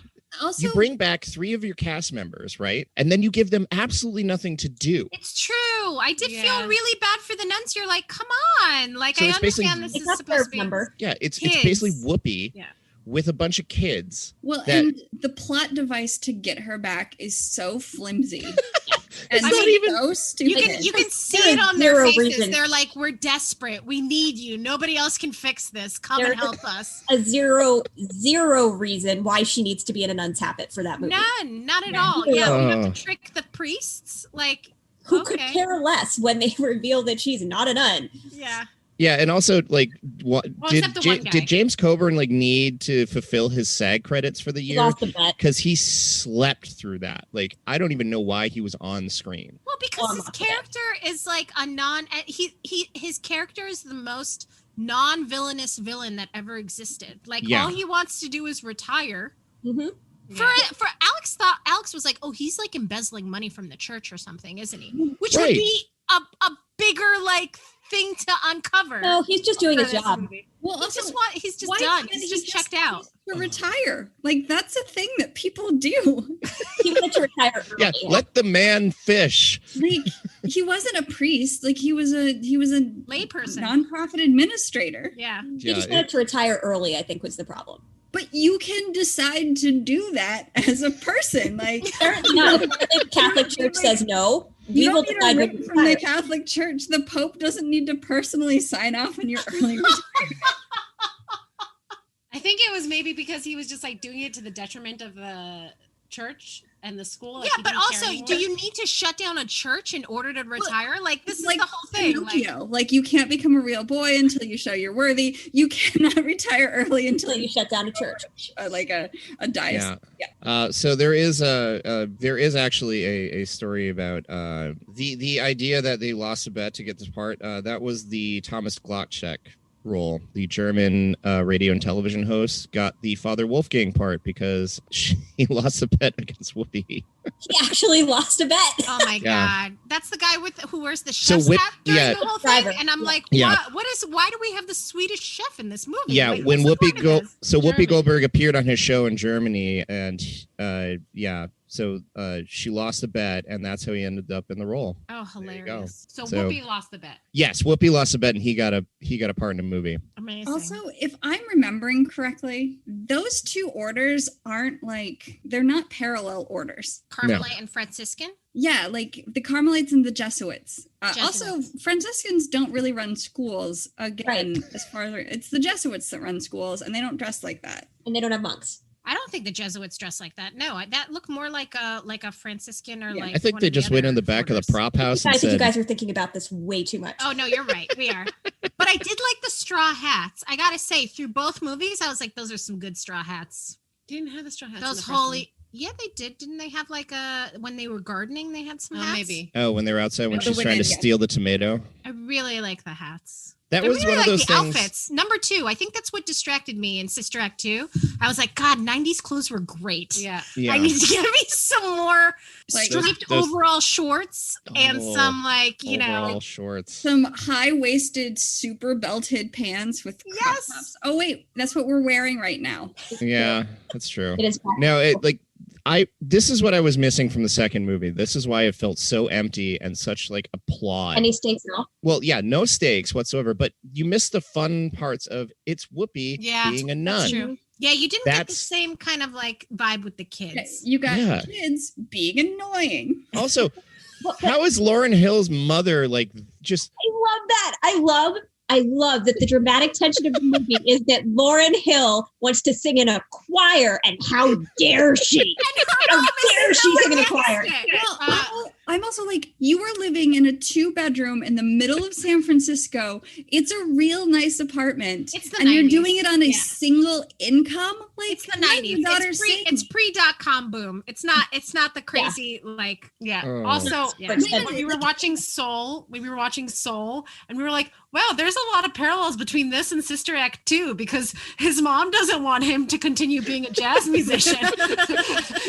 also, you bring back 3 of your cast members, right? And then you give them absolutely nothing to do. It's true. I did feel really bad for the nuns. You're like, come on. Like, So I it's understand basically- this is supposed to be. Yeah, it's kids. basically Whoopi with a bunch of kids. Well, that- and the plot device to get her back is so flimsy. And It's not even- so stupid. You can see it on their faces. They're like, we're desperate. We need you. Nobody else can fix this. Come and help us. A zero reason why she needs to be in a nun's habit for that movie. None. Not at all. Yeah, we have to trick the priests. Like, who could care less when they reveal that she's not a nun? Yeah. Yeah, and also, like, except the one guy. did James Coburn, like, need to fulfill his SAG credits for the year? lost a bet. Because he slept through that. Like, I don't even know why he was on screen. Well, because his character is like a his character is the most non-villainous villain that ever existed. Like, all he wants to do is retire. Mm-hmm. For Alex was like, oh, he's like embezzling money from the church or something, isn't he? Which would Right. be a bigger like thing to uncover. No, he's just doing his job. Well, he's just why done. can't He's he just checked out. To retire. Like, that's a thing that people do. He wanted to retire early. Yeah, let the man fish. Like, he wasn't a priest. Like, he was a layperson, nonprofit administrator. Yeah. He just wanted to retire early, I think, was the problem. But you can decide to do that as a person. Like, No, the Catholic Church says no. You We will don't need decide a when writ to from the retire. Catholic Church. The Pope doesn't need to personally sign off on your early retirement. I think it was maybe because he was just like doing it to the detriment of the church and the school. Like, Yeah, he but didn't care also, anymore. do you need to shut down a church in order to retire? Like, this is like the whole thing. Pinocchio. Like, you can't become a real boy until you show you're worthy. You cannot retire early until you shut down a church. Like a diocese. Yeah. So there is actually a story about the idea that they lost a bet to get this part. That was the Thomas Glockcheck role. The German radio and television host got the Father Wolfgang part because he lost a bet against Whoopi. He actually lost a bet. Oh my Yeah. God. That's the guy who wears the So chef's hat during the whole thing. Driver. And I'm like, Yeah. why do we have the Swedish chef in this movie? Yeah, Like, when what's the point of this? Whoopi Goldberg appeared on his show in Germany, and she lost the bet, and that's how he ended up in the role. Oh, hilarious. So Whoopi lost the bet. Yes, Whoopi lost the bet, and he got a part in the movie. Amazing. Also, if I'm remembering correctly, those two orders aren't like, they're not parallel orders. Carmelite and Franciscan? Yeah, like the Carmelites and the Jesuits. Jesuits. Also, Franciscans don't really run schools. Again, as far as it's the Jesuits that run schools, and they don't dress like that. And they don't have monks. I don't think the Jesuits dress like that. No, that looked more like a Franciscan or like. I think one they of the just went other in the back orders. of the prop house I and think you said, guys are thinking about this way too much. Oh no, you're right. We are. But I did like the straw hats. I gotta say, through both movies, I was like, those are some good straw hats. Didn't have the straw hats. in Those the first holy. Yeah, they did. Didn't they have like when they were gardening, they had some hats? Maybe. "Oh, when they were outside when The she's trying to women, yeah. steal the tomato." I really like the hats. That I was really one of like those the things. outfits. Number 2, I think that's what distracted me in Sister Act 2. I was like, God, 90s clothes were great. Yeah. I need to give me some more Like striped those- overall shorts and some like, overall shorts. Some high-waisted, super belted pants with crop tops. Oh wait, that's what we're wearing right now. Yeah, that's true. It is. No, this is what I was missing from the second movie. This is why it felt so empty and such like a plot. Any stakes at all? Well, yeah, no stakes whatsoever, but you missed the fun parts of it's Whoopi being a nun. That's true. Yeah, you didn't get the same kind of like vibe with the kids. You got kids being annoying. Also, how is Lauryn Hill's mother like just I love that. I love that the dramatic tension of the movie is that Lauryn Hill wants to sing in a choir, and how dare she? How dare she sing in a choir? Well, I'm also like, you are living in a 2-bedroom in the middle of San Francisco. It's a real nice apartment. It's the and 90s. You're doing it on a single income. Like It's the 90s. It's pre.com boom. It's not the crazy Also, Yeah. when we were watching Soul, and we were like, wow, there's a lot of parallels between this and Sister Act 2, because his mom doesn't want him to continue being a jazz musician.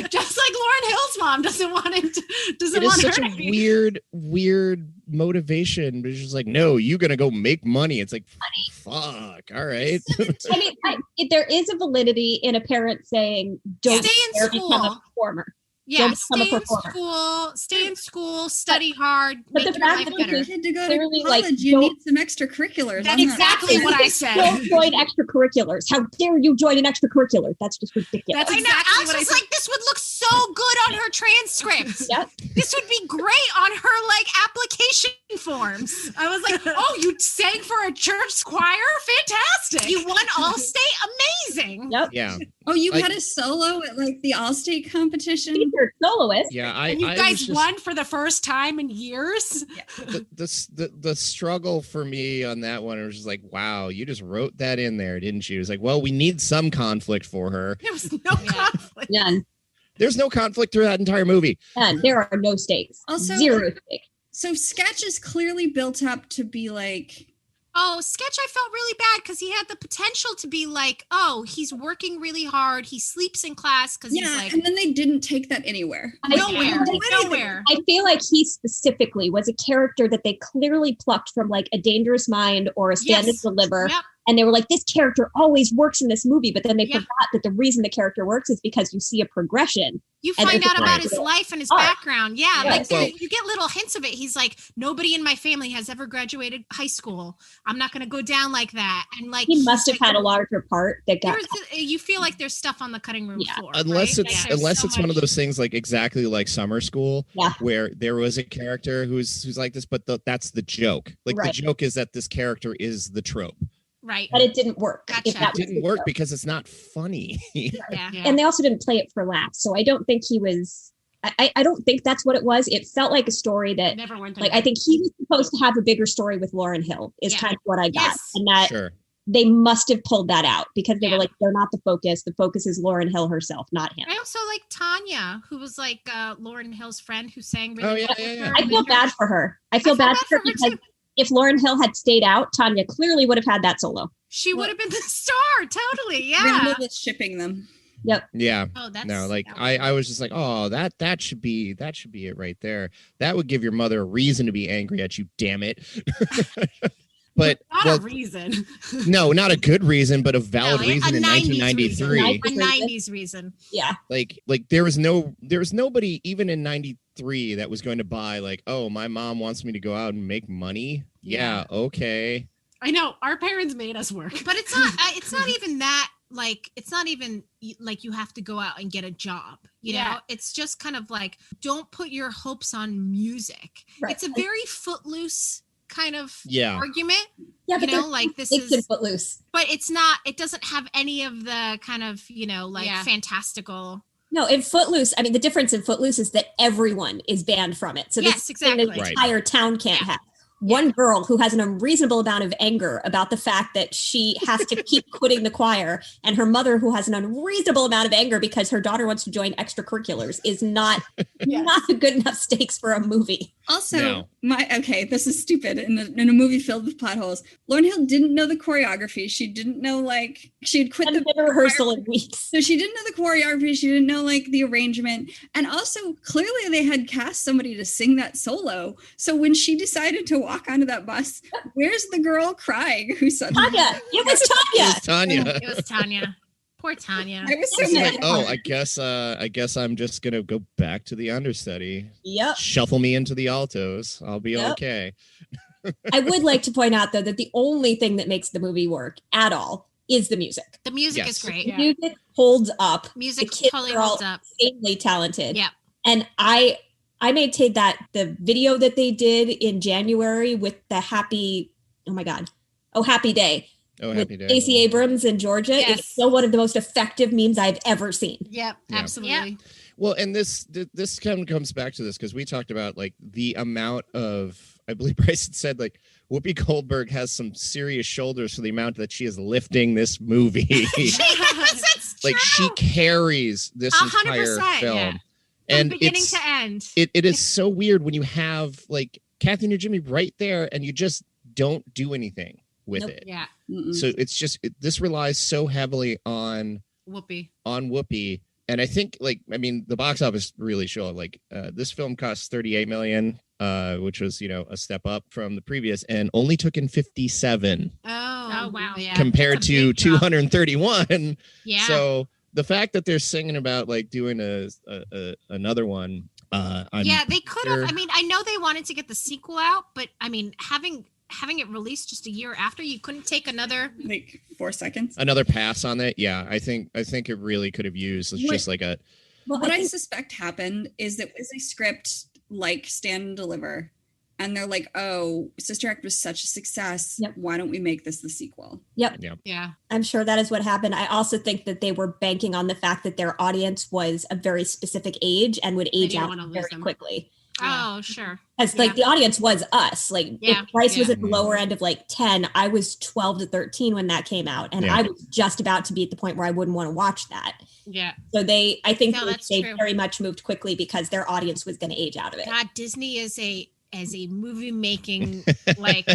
Just like Lauryn Hill's mom doesn't want him to it is such a weird motivation, but it's just like, no, you're gonna go make money. It's like, fuck, all right. I mean, there is a validity in a parent saying, don't Stay in dare become a school. performer. Yeah, Don't become a performer. stay in school, study hard, But make the your fact life that better. You need to go to Clearly, college. like, You need some extracurriculars. That's exactly what I said. Don't join extracurriculars. How dare you join an extracurricular? That's just ridiculous. That's exactly what I was like, this would look so good on her transcript. Yep. This would be great on her like application forms. I was like, oh, you sang for a church choir? Fantastic. You won All-State? Amazing. Yep. Yeah. Oh, you had a solo at like the All-State competition? You're a soloist. Yeah, And you guys won for the first time in years. The struggle for me on that one was just like, wow, you just wrote that in there, didn't you? It was like, well, we need some conflict for her. There was no conflict. None. There's no conflict through that entire movie. None. There are no stakes. Also, zero stakes. So Sketch is clearly built up to be like, Oh, Sketch, I felt really bad because he had the potential to be like, oh, he's working really hard. He sleeps in class because he's like, and then they didn't take that anywhere. Nowhere. I feel like he specifically was a character that they clearly plucked from like A Dangerous Mind or A Stand and Deliver. Yep. And they were like, this character always works in this movie. But then they forgot that the reason the character works is because you see a progression. You And find there's out a about point. his life and his Oh. background. Yeah, Yeah. like Well- you get little hints of it. He's like, nobody in my family has ever graduated high school. I'm not going to go down like that. And like He must have like, had a larger part that got. you feel like there's stuff on the cutting room floor. Unless right? it's Like, there's so one of much- those things like exactly like Summer School, Yeah. where there was a character who's like this, but that's the joke. Like Right. the joke is that this character is the trope. Right. But it didn't work. Gotcha. If that It was didn't the work joke. because it's not funny. Yeah. And they also didn't play it for laughs. So I don't think he was. I don't think that's what it was. It felt like a story that, Never went like, I think he was supposed to have a bigger story with Lauryn Hill. Is kind of what I got, Yes. and that Sure. they must have pulled that out because they were like, they're not the focus. The focus is Lauryn Hill herself, not him. I also like Tanya, who was like Lauryn Hill's friend who sang really Oh, yeah, well yeah, with yeah. her. I feel bad for her. I feel bad for her because if Lauryn Hill had stayed out, Tanya clearly would have had that solo. She would have been the star. Totally. Yeah. Rainbow was shipping them. Yep. Yeah. Oh, that's no, like I was just like, oh, that should be it right there. That would give your mother a reason to be angry at you, damn it. But Not a reason. no, not a good reason, but a valid No, reason a in 90s 1993. reason. A 90s reason. Yeah. Like there was nobody even in 93 that was going to buy like, oh, my mom wants me to go out and make money. Yeah, okay. I know our parents made us work, But it's not even that, like, it's not even like you have to go out and get a job, you know? It's just kind of like, don't put your hopes on music. Right. It's a very footloose kind of Yeah. argument. Yeah, you but know, they're like this It's in is, Footloose. but it's not, it doesn't have any of the kind of, you know, like fantastical. No, in Footloose, I mean, the difference in Footloose is that everyone is banned from it. So Yes, this is the thing that exactly. the Right. entire town can't have. One girl who has an unreasonable amount of anger about the fact that she has to keep quitting the choir, and her mother who has an unreasonable amount of anger because her daughter wants to join extracurriculars is not a good enough stakes for a movie. Also, this is stupid. In a movie filled with plot holes, Lauryn Hill didn't know the choreography. She didn't know, she had quit the rehearsal in weeks. So she didn't know the choreography. She didn't know, the arrangement. And also, clearly they had cast somebody to sing that solo. So when she decided to walk onto that bus, where's the girl crying who suddenly... Tanya! It was Tanya! It was Tanya. Poor Tanya. I was so mad. I guess I'm just gonna go back to the understudy. Yep. Shuffle me into the altos. I'll be okay. I would like to point out, though, that the only thing that makes the movie work at all is the music. The music is great. The music holds up. Music the kids totally are holds all up. Insanely talented. Yeah. And I maintain that the video that they did in January with the Happy Day. Happy day. Stacey Abrams in Georgia is still one of the most effective memes I've ever seen. Yep, absolutely. Yep. Well, and this kind of comes back to this because we talked about the amount of, I believe Bryson said Whoopi Goldberg has some serious shoulders for the amount that she is lifting this movie. She carries this entire film. Yeah. And from beginning to end. It is so weird when you have Kathy Najimy right there and you just don't do anything with it. Yeah. So it's just this relies so heavily on Whoopi. And I think the box office really showed this film cost $38 million, which was a step up from the previous, and only took in 57. Oh wow! Yeah. Compared to 231. Yeah. So the fact that they're singing about doing another one. They could have. I know they wanted to get the sequel out, but having it released just a year after, you couldn't take another 4 seconds. Another pass on it. Yeah, I think it really could have used what I suspect happened is that was a script like Stand and Deliver, and they're like, oh, Sister Act was such a success. Yep. Why don't we make this the sequel? Yep. Yeah. I'm sure that is what happened. I also think that they were banking on the fact that their audience was a very specific age and would age out very quickly. Oh, sure. As the audience was us. If Bryce was at the lower end of 10, I was 12 to 13 when that came out. And I was just about to be at the point where I wouldn't want to watch that. Yeah. So they very much moved quickly because their audience was going to age out of it. God, Disney is a movie making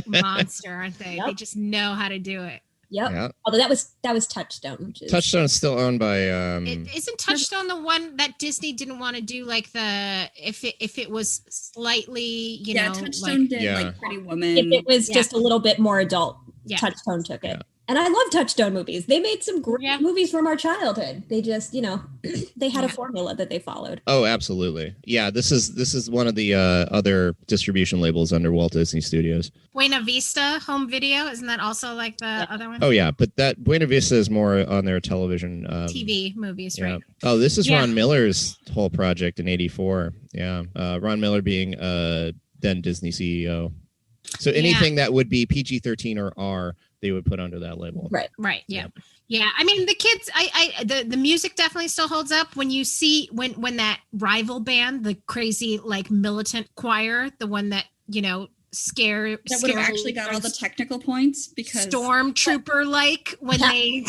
monster, aren't they? Yep. They just know how to do it. Yep. Yeah. Although that was Touchstone. Touchstone is still owned by. Isn't Touchstone the one that Disney didn't want to do if it was slightly Touchstone did Pretty Woman. If it was just a little bit more adult, Touchstone took it. Yeah. And I love Touchstone movies. They made some great movies from our childhood. They just, they had a formula that they followed. Oh, absolutely. Yeah, this is one of the other distribution labels under Walt Disney Studios. Buena Vista Home Video, isn't that also the other one? Oh yeah, but that Buena Vista is more on their television TV movies, right? Oh, this is Ron Miller's whole project in '84. Yeah, Ron Miller being then Disney CEO. So anything that would be PG-13 or R, they would put under that label. Right. Yeah. Yeah. The kids, the music definitely still holds up when you see when that rival band, the crazy militant choir, the one that, that would have actually got all the technical points because stormtrooper when they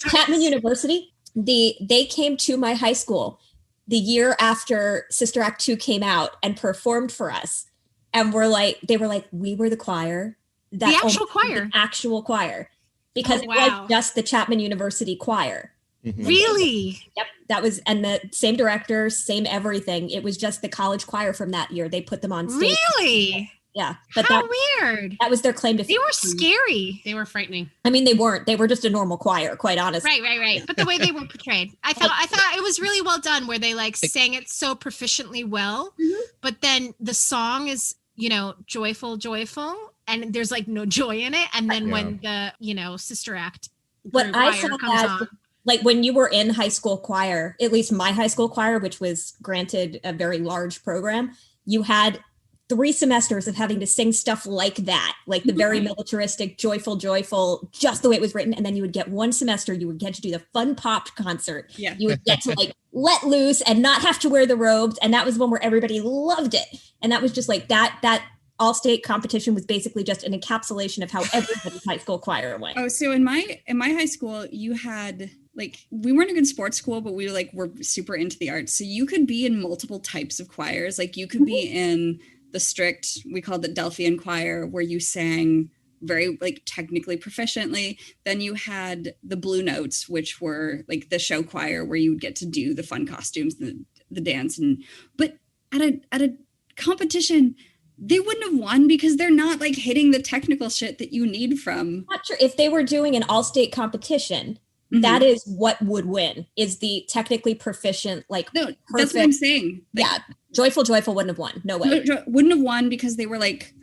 Chapman University, they came to my high school the year after Sister Act 2 came out and performed for us. And they were like, we were the choir. The actual choir. Because it was just the Chapman University choir. Mm-hmm. Really? Yep. That was, and the same director, same everything. It was just the college choir from that year. They put them on stage. Really? Yeah. But How weird. That was their claim to fame. They were scary. They were frightening. They weren't. They were just a normal choir, quite honestly. Right. But the way they were portrayed, I thought it was really well done where they sang it so proficiently well. Mm-hmm. But then the song is, joyful, and there's no joy in it. And then when the, Sister Act what I saw that on, when you were in high school choir, at least my high school choir, which was granted a very large program, you had 3 semesters of having to sing stuff like that, the very militaristic, joyful, just the way it was written. And then you would get 1 semester, you would get to do the fun pop concert. Yeah. You would get to let loose and not have to wear the robes. And that was one where everybody loved it. And that was just that all-state competition was basically just an encapsulation of how everybody's high school choir went. Oh, so in my high school, you had we weren't a good sports school, but we were super into the arts. So you could be in multiple types of choirs. You could be in the strict, we called it Delphian choir, where you sang very like technically proficiently. Then you had the Blue Notes, which were like the show choir where you would get to do the fun costumes, the dance. But at a competition, they wouldn't have won because they're not like hitting the technical shit that you need from. Not sure if they were doing an all-state competition. That is what would win, is the technically proficient, like, no, perfect. That's what I'm saying. Like, yeah, Joyful wouldn't have won. No way. Wouldn't have won because they were like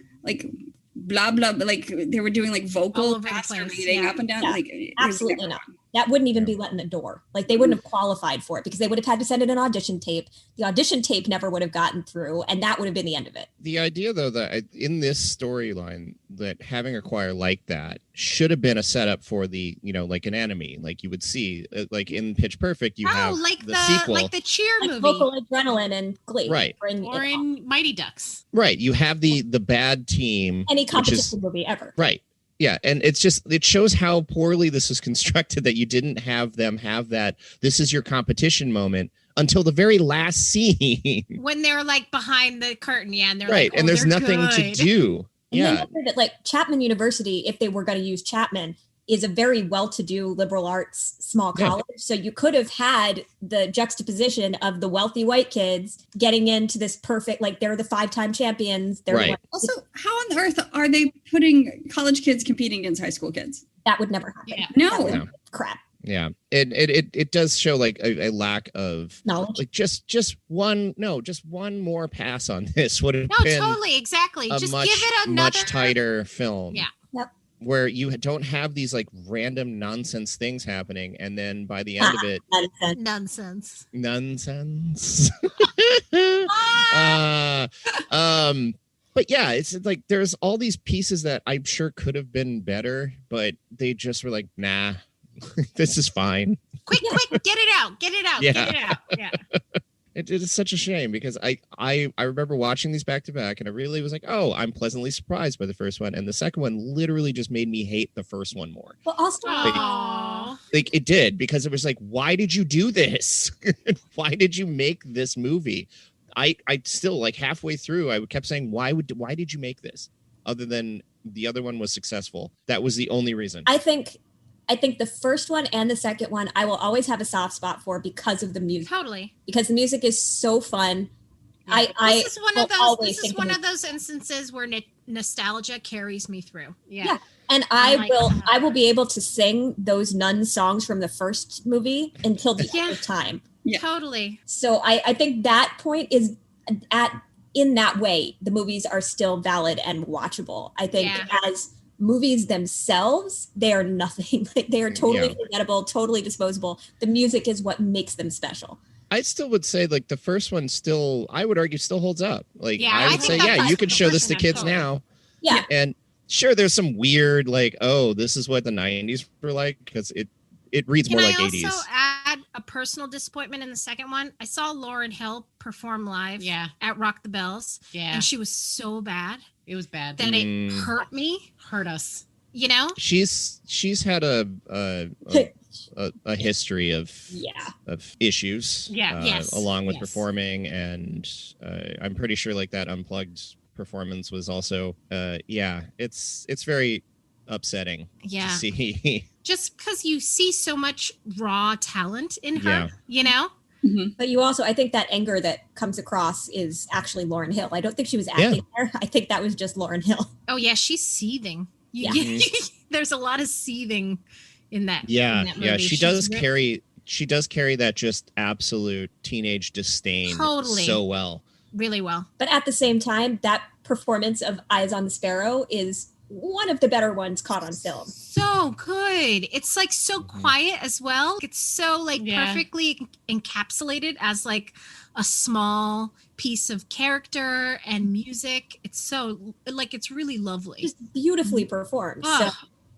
blah blah, like they were doing like vocal masturbating up and down. Yeah, like absolutely not. That wouldn't even be letting the door. Like they wouldn't have qualified for it because they would have had to send in an audition tape. The audition tape never would have gotten through, and that would have been the end of it. The idea, though, that in this storyline, that having a choir like that should have been a setup for the, like an enemy, like you would see, like in Pitch Perfect, you have like the sequel, like the cheer movie, Vocal Adrenaline and Glee, right? Or in Mighty Ducks, right? You have the bad team, any competition movie ever, right? Yeah, and it shows how poorly this is constructed that you didn't have them have that this is your competition moment until the very last scene. When they're like behind the curtain, and they're right, like, and there's nothing to do. And then that, like Chapman University, if they were going to use Chapman, is a very well-to-do liberal arts small college. Yeah. So you could have had the juxtaposition of the wealthy white kids getting into this perfect, like they're the 5-time champions. They're right. Also, how on earth are they putting college kids competing against high school kids? That would never happen. Yeah. No. Crap. Yeah, it does show like a lack of knowledge. Like just one more pass on this would have been totally exactly. Just much, give it another much tighter film. Yeah. Yep. Where you don't have these like random nonsense things happening, and then by the end of it, nonsense. But yeah, it's like there's all these pieces that I'm sure could have been better, but they just were like, nah. This is fine. Quick, get it out. Yeah. It is such a shame because I remember watching these back to back and I really was like, oh, I'm pleasantly surprised by the first one. And the second one literally just made me hate the first one more. Well, also, like it did, because it was like, why did you do this? Why did you make this movie? I still, like, halfway through, I kept saying, why did you make this? Other than the other one was successful. That was the only reason. I think the first one and the second one I will always have a soft spot for because of the music. Totally. Because the music is so fun. Yeah. This is one of those instances where nostalgia carries me through. Yeah. And I will be able to sing those nun songs from the first movie until the end of time. Yeah. Totally. So I think that point is in that way, the movies are still valid and watchable. I think as movies themselves, they are nothing. Like, they are totally forgettable, totally disposable. The music is what makes them special. I still would say, like, the first one still, I would argue, still holds up. Like, I would say, you could show this to kids now. Yeah. And sure, there's some weird, like, oh, this is what the 90s were like, because it reads more like 80s. Can I also add a personal disappointment in the second one? I saw Lauryn Hill perform live at Rock the Bells. Yeah. And she was so bad. It was bad. That it hurt me. Hurt us. You know? She's had a history of issues. Along with performing, and I'm pretty sure like that Unplugged performance was also it's very upsetting to see. Just because you see so much raw talent in her, you know? Mm-hmm. But you also, I think that anger that comes across is actually Lauryn Hill. I don't think she was acting there. I think that was just Lauryn Hill. Oh yeah, she's seething. There's a lot of seething in that. Yeah, in that movie. Yeah, she does carry that just absolute teenage disdain so well. Really well. But at the same time, that performance of Eyes on the Sparrow is one of the better ones caught on film. So good. It's like so quiet as well. It's so like perfectly encapsulated as like a small piece of character and music. It's so like, it's really lovely. Just beautifully performed. So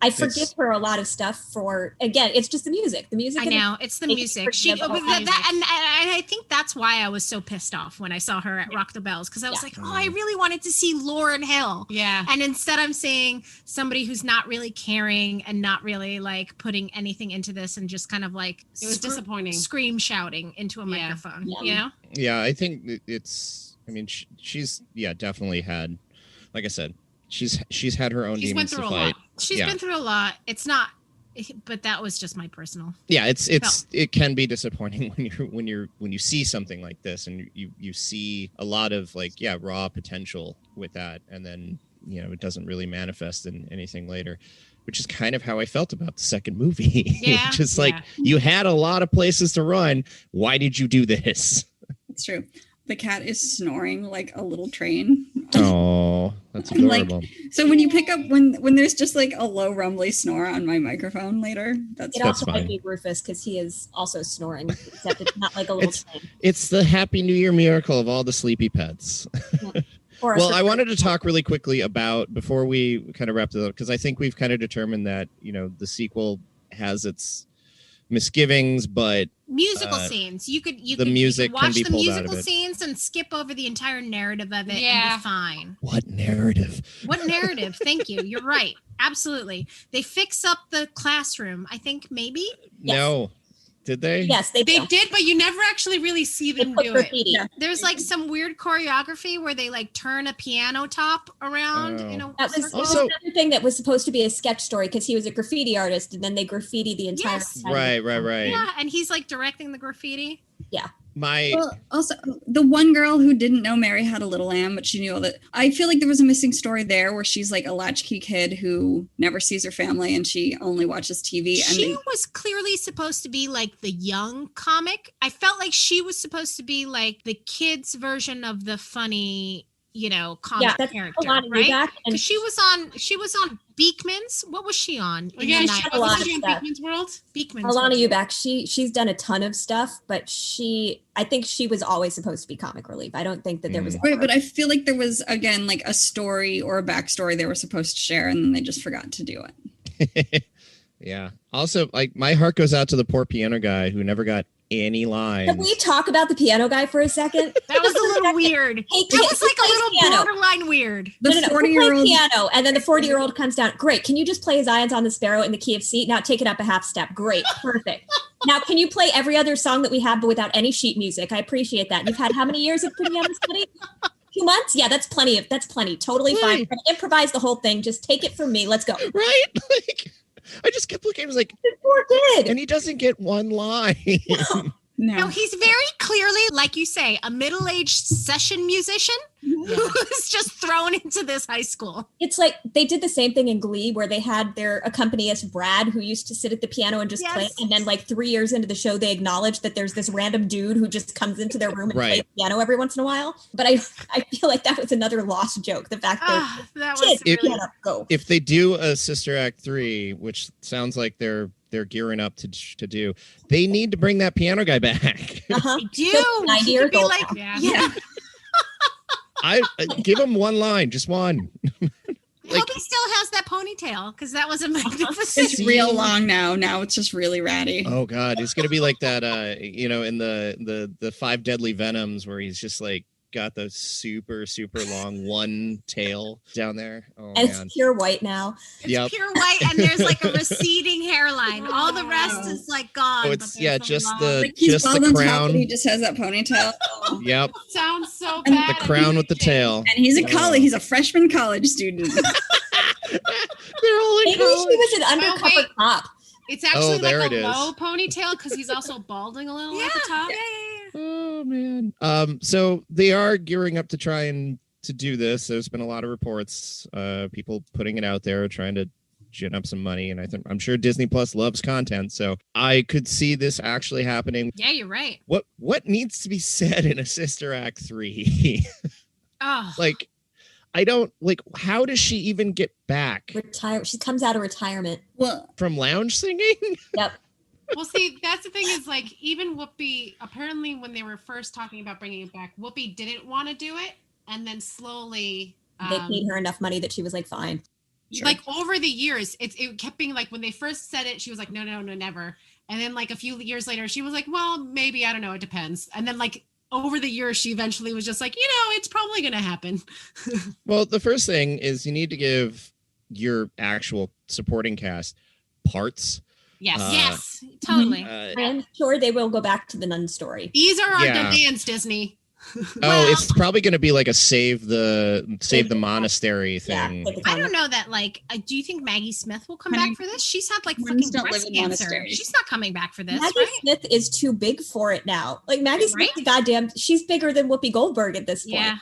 I forgive her a lot of stuff for, again, it's just the music. The music. I know, it's the music. And I think that's why I was so pissed off when I saw her at Rock the Bells, because I was like, I really wanted to see Lauryn Hill. Yeah. And instead I'm seeing somebody who's not really caring and not really like putting anything into this and just kind of like it was disappointing. Scream shouting into a microphone. You know? Yeah, I think it's I mean, she's definitely had, like I said, she's had her own demons to fight. She's been through a lot. It's not, but that was just my personal. Yeah, it can be disappointing when you see something like this and you see a lot of raw potential with that, and then it doesn't really manifest in anything later, which is kind of how I felt about the second movie. Yeah, just you had a lot of places to run. Why did you do this? It's true. The cat is snoring like a little train. Oh, that's adorable. So when you pick up when there's just like a low rumbly snore on my microphone later, that's also fine. might be Rufus because he is also snoring, except it's not like a little train. It's the Happy New Year miracle of all the sleepy pets. Well, I wanted to talk really quickly about, before we kind of wrap it up, because I think we've kind of determined that the sequel has its misgivings, but musical scenes, you could music watch can be the pulled out of musical it. scenes and skip over the entire narrative of it and be fine. What narrative? Thank you. You're right. Absolutely. They fix up the classroom, I think, maybe. No. Did they? Yes, they did, but you never actually really see them do it. Yeah. There's like some weird choreography where they like turn a piano top around. That was another thing that was supposed to be a sketch story because he was a graffiti artist, and then they graffiti the entire. Yes. Right. Yeah, and he's like directing the graffiti. Yeah. Also the one girl who didn't know Mary had a little lamb, but she knew all that. I feel like there was a missing story there where she's like a latchkey kid who never sees her family and she only watches TV. She was clearly supposed to be like the young comic. I felt like she was supposed to be like the kids' version of the funny, comic character, right? Because she was on Beekman's. What was she on? She had a lot of stuff. Beekman's World. Alana Eubank. She's done a ton of stuff, but I think she was always supposed to be comic relief. I don't think that there was. Right, but I feel like there was again like a story or a backstory they were supposed to share, and then they just forgot to do it. Yeah. Also, like my heart goes out to the poor piano guy who never got any lines. Can we talk about the piano guy for a second? That was a little weird. That was like a little borderline weird. The 40-year-old piano, and then the 40-year-old comes down. Great. Can you just play his Ions on the Sparrow in the key of C? Now take it up a half step. Great. Perfect. Now, can you play every other song that we have, but without any sheet music? I appreciate that. You've had how many years of piano study? 2 months? Yeah, that's plenty. Totally fine. I'm gonna improvise the whole thing. Just take it from me. Let's go. Right? I just kept looking. I was like, poor kid. And he doesn't get one line. No, he's very clearly, like you say, a middle-aged session musician who's just thrown into this high school. It's like they did the same thing in Glee where they had their accompanist Brad who used to sit at the piano and just play. And then like 3 years into the show, they acknowledge that there's this random dude who just comes into their room and plays piano every once in a while. But I feel like that was another lost joke. The fact that was really... If they do a Sister Act 3, which sounds like they're gearing up to do, they need to bring that piano guy back. They do. 90 years old. Yeah. I give him one line, just one. I hope he still has that ponytail because that was a magnificent. It's real long now. Now it's just really ratty. Oh God, it's gonna be like that. In the 5 Deadly Venoms where he's just like got the super long one tail down there. Oh, and man. It's pure white now. It's pure white, and there's like a receding hairline. All the rest is like gone. Oh, it's just he's the crown. He just has that ponytail. Yep. Sounds so bad. The crown with the tail. And he's He's a freshman college student. They're all in Maybe college. he was an undercover cop. It's actually like a it low ponytail because he's also balding a little at the top. Yeah. Oh man. So they are gearing up to try and to do this. There's been a lot of reports, people putting it out there, trying to gin up some money, and I'm sure Disney Plus loves content, so I could see this actually happening. Yeah, you're right. What needs to be said in a Sister Act 3? Like, I don't like. How does she even get back? She comes out of retirement. Well, from lounge singing. Yep. Well, see, that's the thing is like even Whoopi, apparently when they were first talking about bringing it back, Whoopi didn't want to do it. And then slowly they paid her enough money that she was like, fine. Sure. Like over the years, it kept being like when they first said it, she was like, no, never. And then like a few years later, she was like, well, maybe, I don't know. It depends. And then like over the years, she eventually was just like, it's probably going to happen. Well, the first thing is you need to give your actual supporting cast parts. Yes, totally. I'm sure they will go back to the nun story. These are our demands, Disney. It's probably going to be like a save the monastery thing. I don't know that. Like, do you think Maggie Smith will come back for this? She's had like fucking breast cancer. She's not coming back for this. Maggie Smith is too big for it now. Like Maggie Smith, goddamn, she's bigger than Whoopi Goldberg at this point.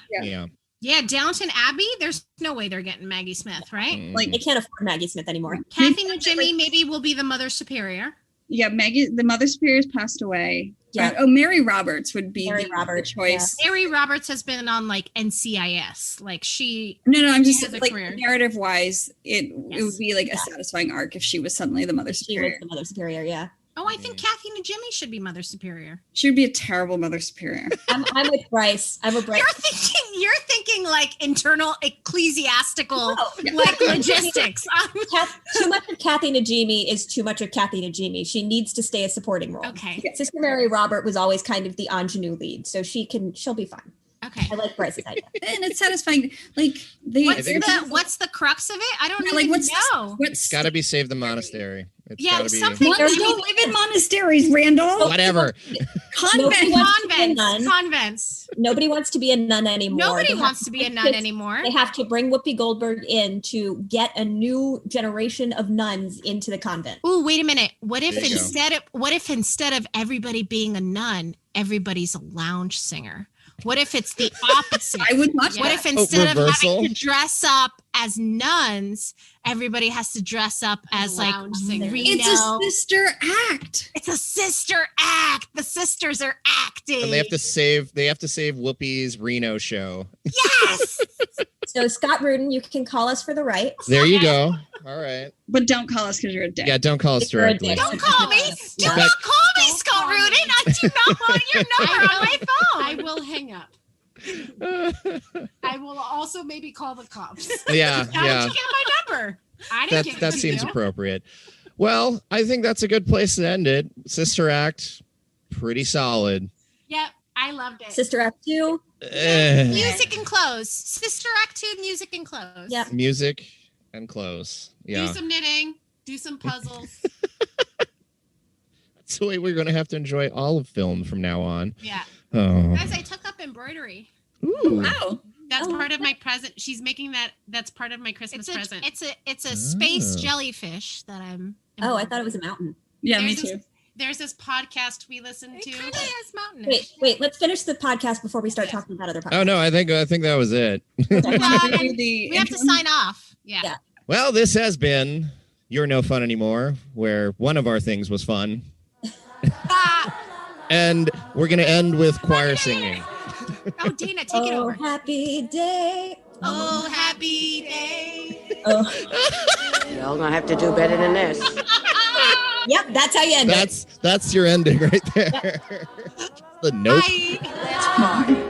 Yeah, Downton Abbey. There's no way they're getting Maggie Smith, right? Like they can't afford Maggie Smith anymore. Kathy Najimy maybe will be the Mother Superior. Yeah, the Mother Superior's passed away. Yeah. Mary Roberts would be the choice. Yeah. Mary Roberts has been on like NCIS. Like she. No, I'm just like narrative wise, it would be like a satisfying arc if she was suddenly the Mother Superior. She was the Mother Superior, yeah. Oh, I think Kathy Najimy should be Mother Superior. She would be a terrible Mother Superior. I'm with Bryce. You're thinking like internal ecclesiastical like logistics. Too much of Kathy Najimy is too much of Kathy Najimy. She needs to stay a supporting role. Okay. Sister Mary Robert was always kind of the ingenue lead, so she'll be fine. Okay. I like Bryce's idea. And it's satisfying. Like what's the crux of it? I don't even know. It's got to be Save the Monastery. Something. Nuns don't live in monasteries, Randall. Whatever. Convents. Nobody wants to be a nun anymore. Nobody wants to be a nun anymore. They have to bring Whoopi Goldberg in to get a new generation of nuns into the convent. Ooh, wait a minute. What if instead of everybody being a nun, everybody's a lounge singer? What if it's the opposite? I would watch What if instead of having to dress up as nuns, everybody has to dress up as like Reno? It's a sister act. It's a sister act. The sisters are acting. And they have to save Whoopi's Reno show. Yes. So Scott Rudin, you can call us for the right. There you go. All right. But don't call us because you're a dick. Yeah, don't call us directly. Don't call me. Do not call me, Scott Rudin. I do not want your number on my phone. I will hang up. I will also maybe call the cops. Yeah. How did you get my number? I didn't get that seems appropriate. Well, I think that's a good place to end it. Sister Act, pretty solid. Yep, I loved it. Sister Act 2. Music and close. Sister Act 2, music and close. Yeah. Music and close. Yeah. Do some knitting. Do some puzzles. That's the way we're going to have to enjoy all of film from now on. Yeah. Oh. Guys, I took up embroidery. Ooh. Wow. That's part of my present. She's making that. That's part of my Christmas present. It's a space jellyfish that I'm. Oh, I thought it was a mountain. Yeah, me too. There's this podcast we listen to. It kind of is mountainish. Wait. Let's finish the podcast before we start talking about other podcasts. Oh no, I think that was it. We have to sign off. Yeah. Well, this has been You're No Fun Anymore, where one of our things was fun. And we're going to end with choir singing. Oh, Dana, take it over. Happy day. Oh, happy day. Oh. You're all gonna have to do better than this. Yep, that's how you end it. That's your ending right there. The note. Bye.